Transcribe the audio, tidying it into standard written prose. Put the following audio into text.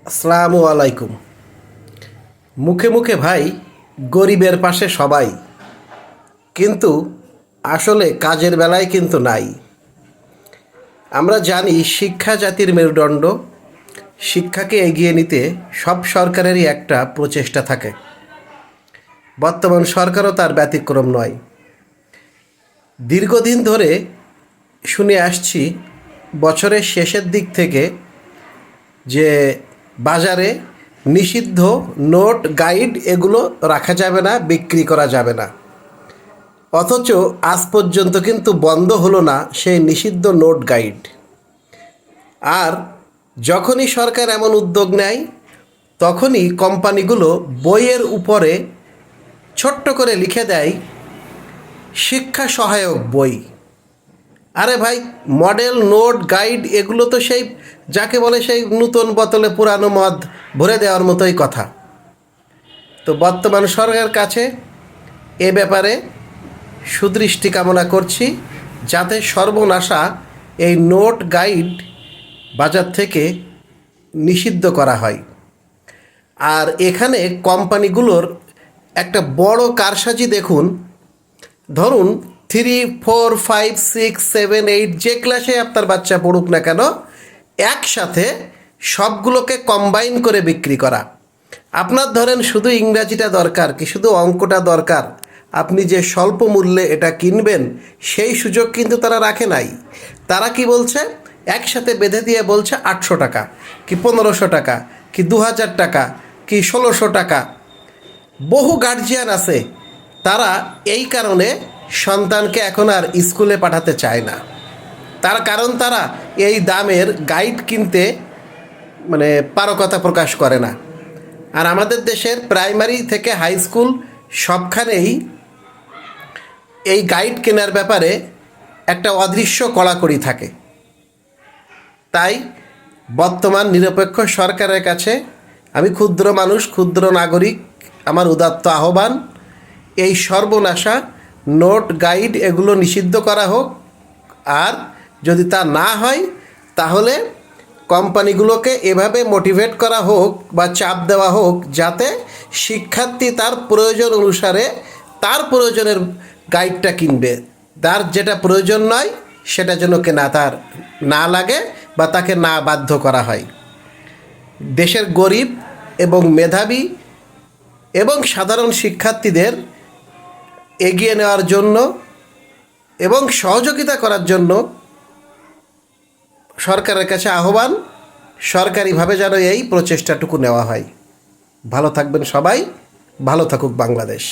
আসসালামু আলাইকুম। মুখে মুখে ভাই গরিবের পাশে সবাই, কিন্তু আসলে কাজের বেলায় কিন্তু নাই। আমরা জানি শিক্ষা জাতির মেরুদণ্ড। শিক্ষাকে এগিয়ে নিতে সব সরকারেরই একটা প্রচেষ্টা থাকে। বর্তমান সরকারও তার ব্যতিক্রম নয়। দীর্ঘদিন ধরে শুনে আসছি বছরের শেষের দিক থেকে যে বাজারে নিষিদ্ধ নোট গাইড এগুলো রাখা যাবে না, বিক্রি করা যাবে না। অথচ আজ পর্যন্ত কিন্তু বন্ধ হলো না সেই নিষিদ্ধ নোট গাইড। আর যখনই সরকার এমন উদ্যোগ নেয় তখনই কোম্পানিগুলো বইয়ের উপরে ছোট্ট করে লিখে দেয় শিক্ষা সহায়ক বই। আরে ভাই, মডেল নোট গাইড এগুলো তো সেই যাকে বলে সেই নূতন বোতলে পুরানো মদ ভরে দেওয়ার মতোই কথা। তো বর্তমান সরকারের কাছে এ ব্যাপারে সুদৃষ্টি কামনা করছি, যাতে সর্বনাশা এই নোট গাইড বাজার থেকে নিষিদ্ধ করা হয়। আর এখানে কোম্পানিগুলোর একটা বড় কারসাজি দেখুন। ধরুন 3, 4, 5, 6, 7, 8 যে ক্লাসে আপনার বাচ্চা পড়ুক না কেন, একসাথে সবগুলোকে কম্বাইন করে বিক্রি করা। আপনার ধরেন শুধু ইংরাজিটা দরকার কি শুধু অঙ্কটা দরকার, আপনি যে স্বল্প মূল্যে এটা কিনবেন সেই সুযোগ কিন্তু তারা রাখে নাই। তারা কি বলছে, একসাথে বেঁধে দিয়ে বলছে 800 টাকা কি 1500 টাকা কি 2000 টাকা কি 1600 টাকা। বহু গার্জিয়ান আছে, তারা এই কারণে সন্তানকে এখন আর স্কুলে পাঠাতে চায় না। তার কারণ তারা এই দামের গাইড কিনতে পারকতা প্রকাশ করে না। আর আমাদের দেশের প্রাইমারি থেকে হাই স্কুল সবখানেই এই গাইড কেনার ব্যাপারে একটা অদৃশ্য কড়াকড়ি থাকে। তাই বর্তমান নিরপেক্ষ সরকারের কাছে আমি ক্ষুদ্র মানুষ, ক্ষুদ্র নাগরিক, আমার উদাত্ত আহ্বান, এই সর্বনাশা নোট গাইড এগুলো নিষিদ্ধ করা হোক। আর যদি তা না হয় তাহলে কোম্পানিগুলোকে এভাবে মোটিভেট করা হোক বা চাপ দেওয়া হোক, যাতে শিক্ষার্থী তার প্রয়োজন অনুসারে তার প্রয়োজনের গাইডটা কিনবে। তার যেটা প্রয়োজন নয় সেটা যেন কেনা তার না লাগে বা তাকে না বাধ্য করা হয়। দেশের গরিব এবং মেধাবী এবং সাধারণ শিক্ষার্থীদের এগিয়ে নেওয়ার জন্য এবং সহযোগিতা করার জন্য সরকারের কাছে আহ্বান, সরকারিভাবে যেন এই প্রচেষ্টাটুকু নেওয়া হয়। ভালো থাকবেন সবাই, ভালো থাকুক বাংলাদেশ।